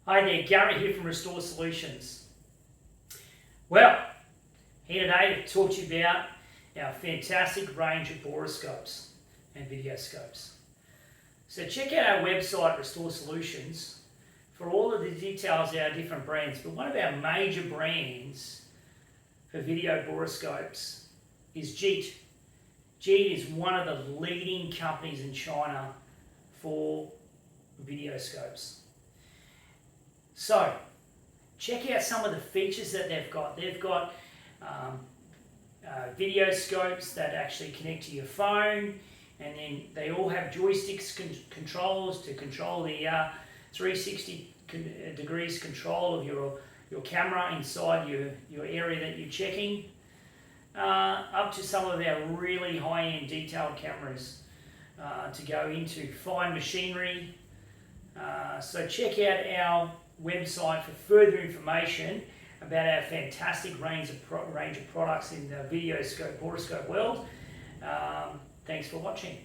Hi there, Garrett here from Restore Solutions. Well, here today to talk to you about our fantastic range of borescopes and video scopes. So check out our website, Restore Solutions, for all of the details of our different brands. But one of our major brands for video borescopes is Jeet. Jeet is one of the leading companies in China for video scopes. So, check out some of the features that they've got. They've got video scopes that actually connect to your phone, and then they all have joysticks controls to control the 360 degrees control of your camera inside your area that you're checking, up to some of our really high-end detailed cameras to go into fine machinery. So check out our website for further information about our fantastic range of products in the video scope, borescope world. Thanks for watching.